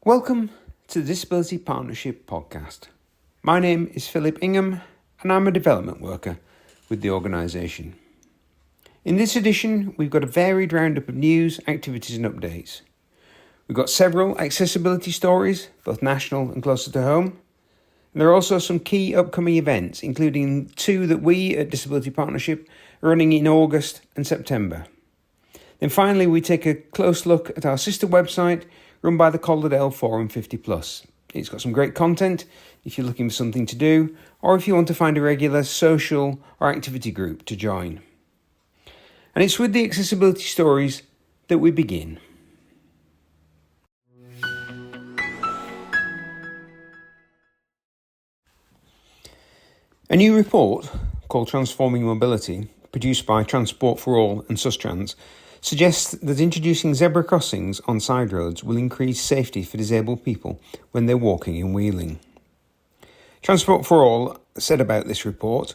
Welcome to the Disability Partnership Podcast. My name is Philip Ingham and I'm a development worker with the organisation. In this edition, we've got a varied roundup of news, activities and updates. We've got several accessibility stories, both national and closer to home. And there are also some key upcoming events, including two that we at Disability Partnership are running in August and September. Then finally, we take a close look at our sister website run by the Calderdale Forum 50+. It's got some great content if you're looking for something to do or if you want to find a regular social or activity group to join. And it's with the accessibility stories that we begin. A new report called Transforming Mobility, produced by Transport for All and Sustrans, suggests that introducing zebra crossings on side roads will increase safety for disabled people when they're walking and wheeling. Transport for All said about this report,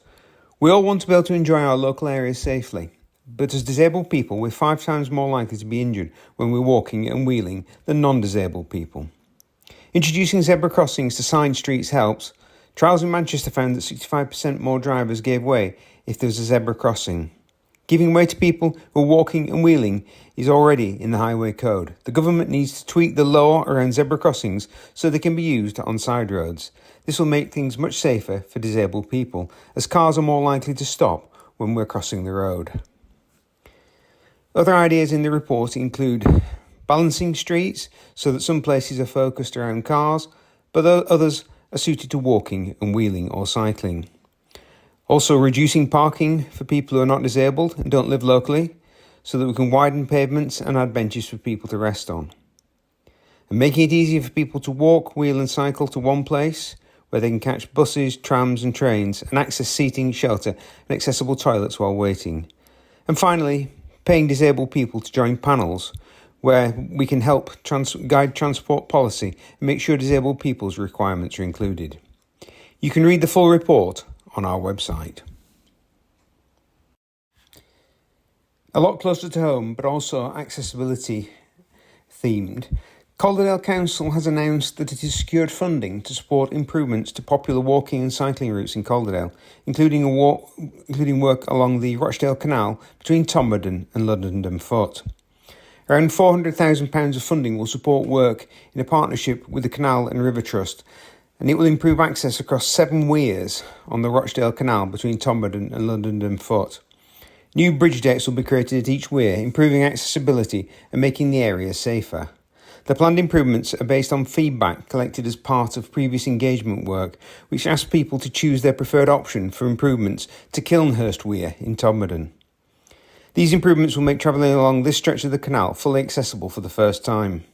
"We all want to be able to enjoy our local areas safely, but as disabled people we're 5 times more likely to be injured when we're walking and wheeling than non-disabled people. Introducing zebra crossings to side streets helps. Trials in Manchester found that 65% more drivers gave way if there was a zebra crossing. Giving way to people who are walking and wheeling is already in the highway code. The government needs to tweak the law around zebra crossings so they can be used on side roads. This will make things much safer for disabled people, as cars are more likely to stop when we're crossing the road." Other ideas in the report include balancing streets so that some places are focused around cars, but others are suited to walking and wheeling or cycling. Also reducing parking for people who are not disabled and don't live locally, so that we can widen pavements and add benches for people to rest on. And making it easier for people to walk, wheel and cycle to one place where they can catch buses, trams and trains and access seating, shelter and accessible toilets while waiting. And finally, paying disabled people to join panels where we can help guide transport policy and make sure disabled people's requirements are included. You can read the full report on our website. A lot closer to home, but also accessibility themed, Calderdale Council has announced that it has secured funding to support improvements to popular walking and cycling routes in Calderdale, including work along the Rochdale Canal between Todmorden and London Foot. Around £400,000 of funding will support work in a partnership with the Canal and River Trust, and it will improve access across 7 weirs on the Rochdale Canal between Todmorden and London Foot. New bridge decks will be created at each weir, improving accessibility and making the area safer. The planned improvements are based on feedback collected as part of previous engagement work, which asked people to choose their preferred option for improvements to Kilnhurst Weir in Todmorden. These improvements will make travelling along this stretch of the canal fully accessible for the first time.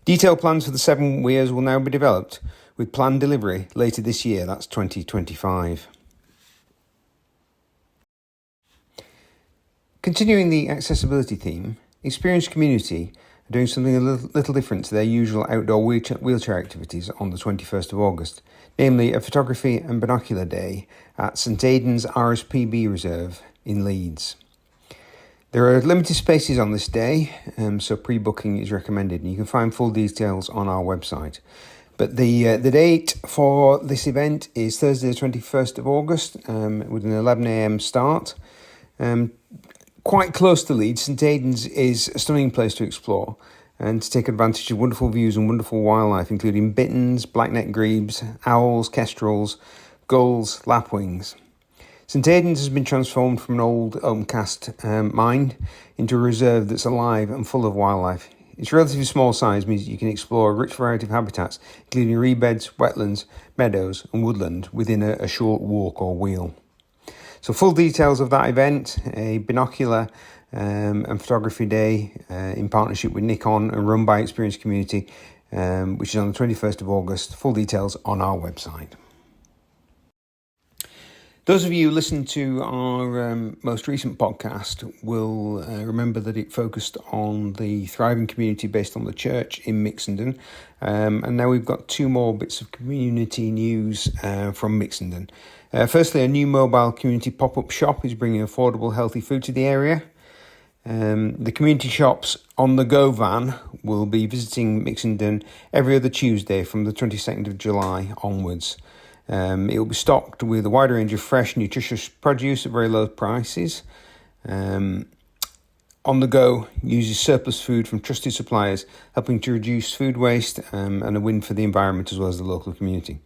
Detailed plans for the 7 weirs will now be developed, with planned delivery later this year, that's 2025. Continuing the accessibility theme, Experience Community are doing something a little different to their usual outdoor wheelchair activities on the 21st of August, namely a photography and binocular day at St Aidan's RSPB Reserve in Leeds. There are limited spaces on this day, so pre-booking is recommended, and you can find full details on our website. But the date for this event is Thursday the 21st of August with an 11 a.m. start. Quite close to Leeds, St Aidan's is a stunning place to explore and to take advantage of wonderful views and wonderful wildlife, including bitterns, black-necked grebes, owls, kestrels, gulls, lapwings. St Aidan's has been transformed from an old open-cast mine into a reserve that's alive and full of wildlife. Its relatively small size means that you can explore a rich variety of habitats, including reedbeds, wetlands, meadows and woodland within a short walk or wheel. So full details of that event, a binocular and photography day in partnership with Nikon and run by Experience Community, which is on the 21st of August. Full details on our website. Those of you who listened to our most recent podcast will remember that it focused on the thriving community based on the church in Mixenden. And now we've got 2 more bits of community news from Mixenden. Firstly, a new mobile community pop-up shop is bringing affordable, healthy food to the area. The community shops on the go van will be visiting Mixenden every other Tuesday from the 22nd of July onwards. It will be stocked with a wide range of fresh, nutritious produce at very low prices. On the Go uses surplus food from trusted suppliers, helping to reduce food waste and a win for the environment as well as the local community.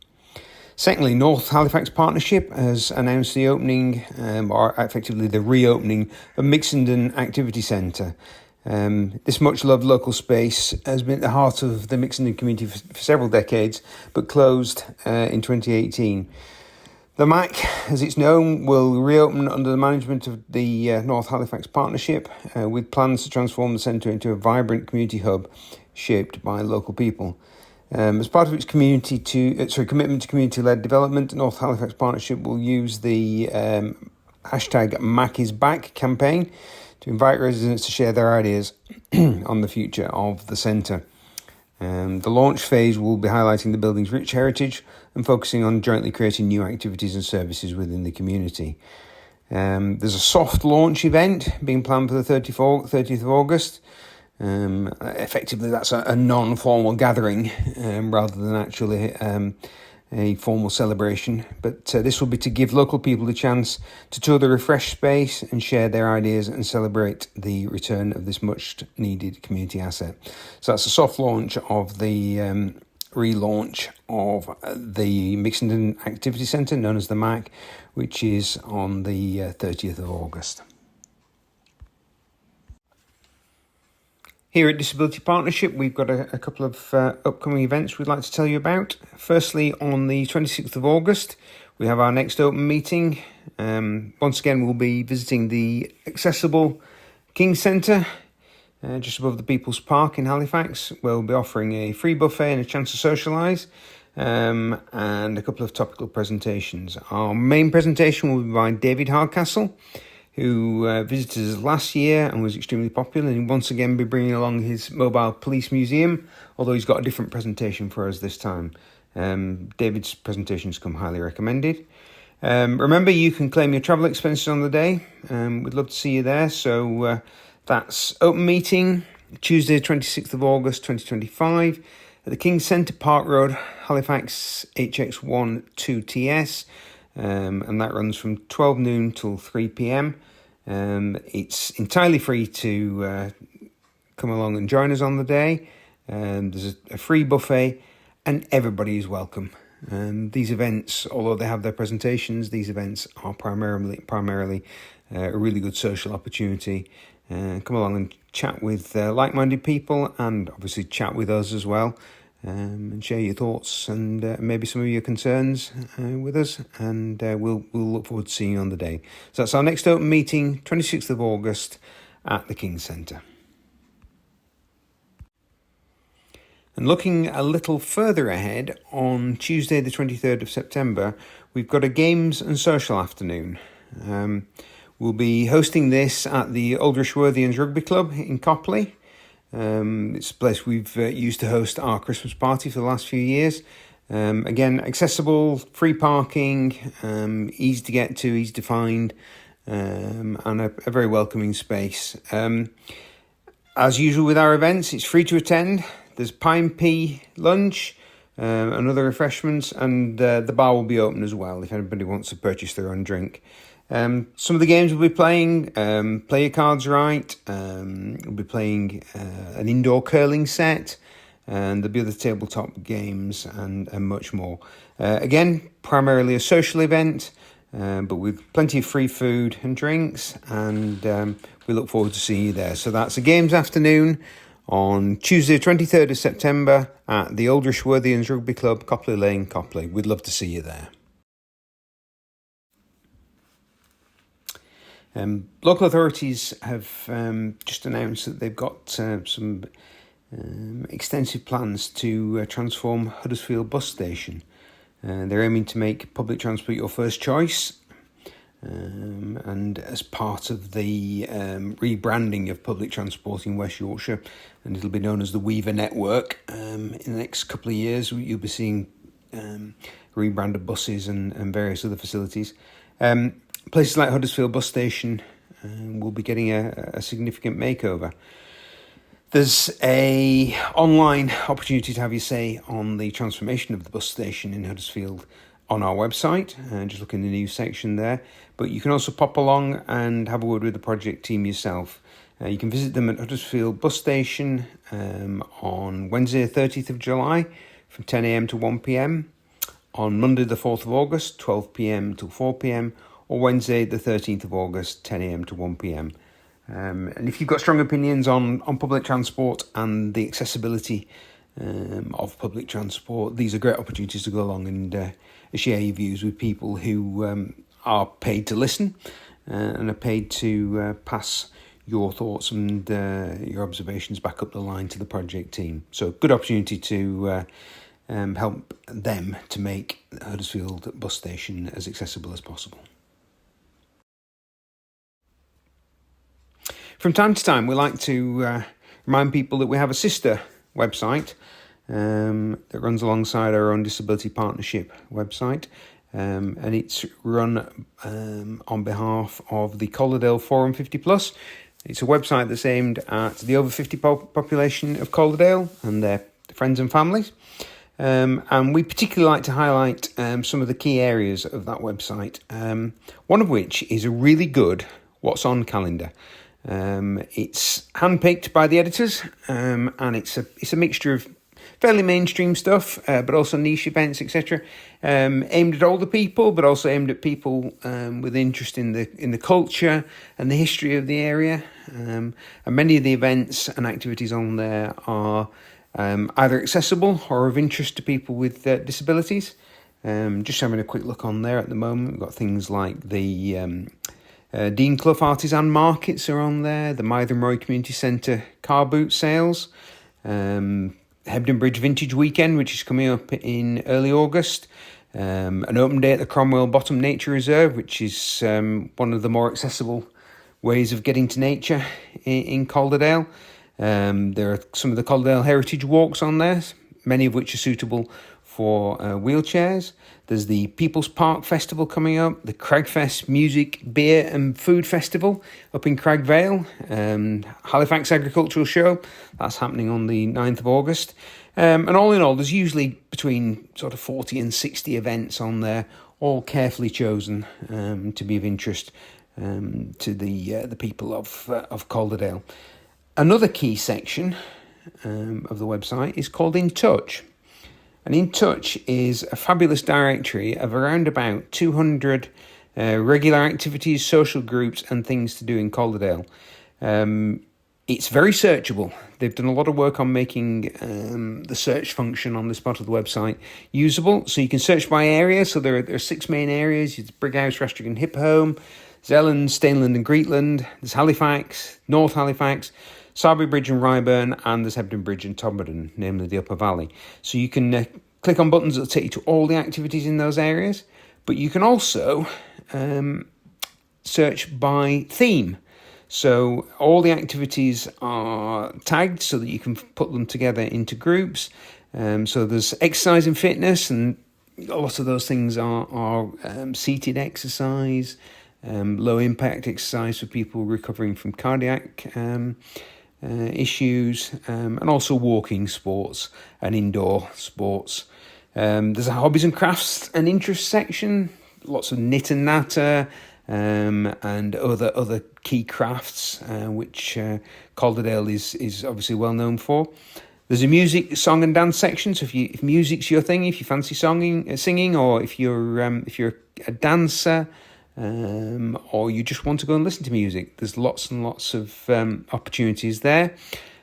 Secondly, North Halifax Partnership has announced the opening, or effectively the reopening, of Mixenden Activity Centre. This much-loved local space has been at the heart of the Mixenden community for several decades, but closed in 2018. The MAC, as it's known, will reopen under the management of the North Halifax Partnership, with plans to transform the centre into a vibrant community hub shaped by local people. As part of its commitment to community-led development, North Halifax Partnership will use the hashtag #MacIsBack campaign to invite residents to share their ideas on the future of the centre. The launch phase will be highlighting the building's rich heritage and focusing on jointly creating new activities and services within the community. There's a soft launch event being planned for the 30th of August. Effectively, that's a non-formal gathering rather than actually a formal celebration. But this will be to give local people the chance to tour the refreshed space and share their ideas and celebrate the return of this much-needed community asset. So that's a soft launch of the relaunch of the Mixenden Activity Centre, known as the MAC, which is on the 30th of August. Here at Disability Partnership, we've got a couple of upcoming events we'd like to tell you about. Firstly, on the 26th of August, we have our next open meeting. Once again, we'll be visiting the accessible King Centre, just above the People's Park in Halifax. We'll be offering a free buffet and a chance to socialise, and a couple of topical presentations. Our main presentation will be by David Hardcastle, who visited us last year and was extremely popular, and he'll once again be bringing along his mobile police museum, although he's got a different presentation for us this time. David's presentations come highly recommended. Remember, you can claim your travel expenses on the day. We'd love to see you there. So that's open meeting, Tuesday 26th of August 2025 at the King Centre, Park Road, Halifax, HX1 2TS. And that runs from 12 noon till 3 p.m. It's entirely free to come along and join us on the day. There's a free buffet and everybody is welcome. These events, although they have their presentations, these events are primarily a really good social opportunity. Come along and chat with like-minded people and obviously chat with us as well. And share your thoughts and maybe some of your concerns with us, and we'll look forward to seeing you on the day. So that's our next open meeting, 26th of August at the King Centre. And looking a little further ahead, on Tuesday the 23rd of September, we've got a games and social afternoon. We'll be hosting this at the Aldrich Worthians Rugby Club in Copley. It's a place we've used to host our Christmas party for the last few years. Again, accessible, free parking, easy to get to, easy to find, and a very welcoming space. As usual with our events, it's free to attend. There's pie and pea lunch and other refreshments, and the bar will be open as well if anybody wants to purchase their own drink. Some of the games we'll be playing, Play Your Cards Right, we'll be playing an indoor curling set, and there'll be other tabletop games and much more. Again, primarily a social event, but with plenty of free food and drinks, and we look forward to seeing you there. So that's a games afternoon on Tuesday 23rd of September at the Aldrich Worthians Rugby Club, Copley Lane, Copley. We'd love to see you there. Local authorities have just announced that they've got some extensive plans to transform Huddersfield Bus Station. They're aiming to make public transport your first choice, and as part of the rebranding of public transport in West Yorkshire, and it'll be known as the Weaver Network. In the next couple of years, you'll be seeing rebranded buses and various other facilities. Places like Huddersfield Bus Station will be getting a significant makeover. There's a online opportunity to have your say on the transformation of the bus station in Huddersfield on our website, just look in the news section there. But you can also pop along and have a word with the project team yourself. You can visit them at Huddersfield Bus Station on Wednesday the 30th of July from 10 a.m. to 1 p.m, on Monday the 4th of August 12 p.m. to 4 p.m, or Wednesday the 13th of August 10 a.m. to 1 p.m. And if you've got strong opinions on public transport and the accessibility of public transport, these are great opportunities to go along and share your views with people who are paid to listen and are paid to pass your thoughts and your observations back up the line to the project team. So good opportunity to help them to make Huddersfield Bus Station as accessible as possible. From time to time, we like to remind people that we have a sister website that runs alongside our own Disability Partnership website, and it's run on behalf of the Calderdale Forum 50+. It's a website that's aimed at the over 50 population of Calderdale and their friends and families. And we particularly like to highlight some of the key areas of that website, one of which is a really good What's On calendar. It's handpicked by the editors, and it's a mixture of fairly mainstream stuff, but also niche events, etc. Aimed at older people, but also aimed at people with interest in the culture and the history of the area. And many of the events and activities on there are either accessible or of interest to people with disabilities. Just having a quick look on there at the moment, we've got things like the Dean Clough Artisan Markets are on there, the Mythe and Roy Community Centre car boot sales, Hebden Bridge Vintage Weekend, which is coming up in early August, an open day at the Cromwell Bottom Nature Reserve, which is one of the more accessible ways of getting to nature in Calderdale. There are some of the Calderdale Heritage Walks on there, many of which are suitable for wheelchairs. There's the People's Park Festival coming up, the Cragfest Music, Beer and Food Festival up in Cragvale, Halifax Agricultural Show, that's happening on the 9th of August. And all in all, there's usually between sort of 40 and 60 events on there, all carefully chosen to be of interest to the people of Calderdale. Another key section of the website is called In Touch. And In Touch is a fabulous directory of around about 200 regular activities, social groups and things to do in Calderdale. It's very searchable. They've done a lot of work on making the search function on this part of the website usable. So you can search by area. So there are 6 main areas. There's Brighouse, Rastrick and Hipholme, Zelland, Stainland and Greetland. There's Halifax, North Halifax, Sarby Bridge and Ryburn, and there's Hebden Bridge and Todmorden, namely the Upper Valley. So you can click on buttons that will take you to all the activities in those areas, but you can also search by theme. So all the activities are tagged so that you can put them together into groups. So there's exercise and fitness, and a lot of those things are seated exercise, low impact exercise for people recovering from cardiac issues, and also walking sports and indoor sports. There's a hobbies and crafts and interest section, lots of knit and natter, and other key crafts, which Calderdale is obviously well known for. There's a music, song and dance section. So if music's your thing, if you fancy singing, or if you're a dancer, or you just want to go and listen to music, there's lots and lots of opportunities there.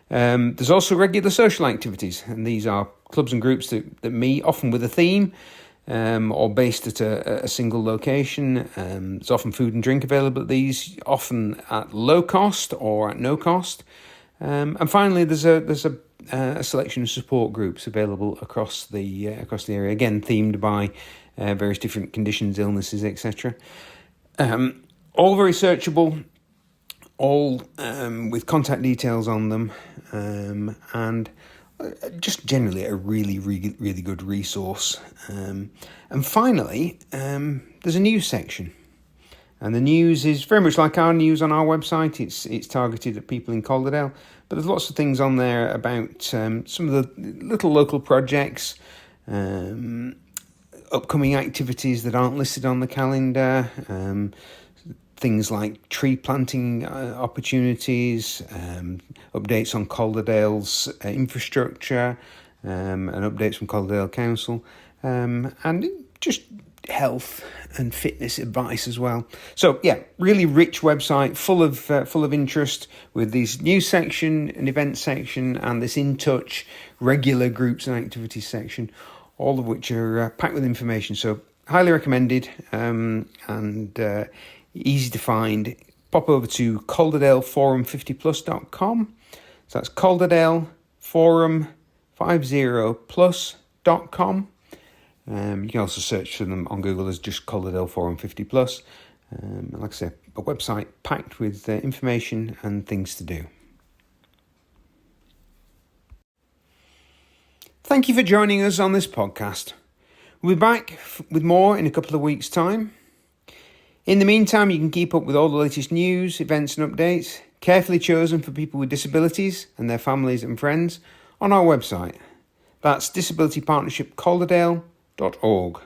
There's also regular social activities, and these are clubs and groups that meet, often with a theme, or based at a single location. There's often food and drink available at these, often at low cost or at no cost. And finally, there's a selection of support groups available across the area, again themed by various different conditions, illnesses, etc. All very searchable, all with contact details on them, and just generally a really, really, really good resource. And finally, there's a news section. And the news is very much like our news on our website. It's targeted at people in Calderdale, but there's lots of things on there about some of the little local projects, upcoming activities that aren't listed on the calendar, things like tree planting opportunities, updates on Calderdale's infrastructure, and updates from Calderdale Council, and just health and fitness advice as well. So yeah, really rich website, full of interest, with these news section, an event section, and this in touch regular groups and activities section, all of which are packed with information. So highly recommended, and easy to find. Pop over to calderdaleforum50plus.com. So that's calderdaleforum50plus.com. You can also search for them on Google as just Calderdale Forum 50 Plus. Like I say, a website packed with information and things to do. Thank you for joining us on this podcast. We'll be back with more in a couple of weeks' time. In the meantime, you can keep up with all the latest news, events and updates, carefully chosen for people with disabilities and their families and friends, on our website. That's disabilitypartnershipcalderdale.org.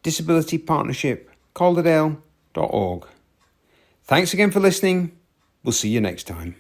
disabilitypartnershipcalderdale.org. Thanks again for listening. We'll see you next time.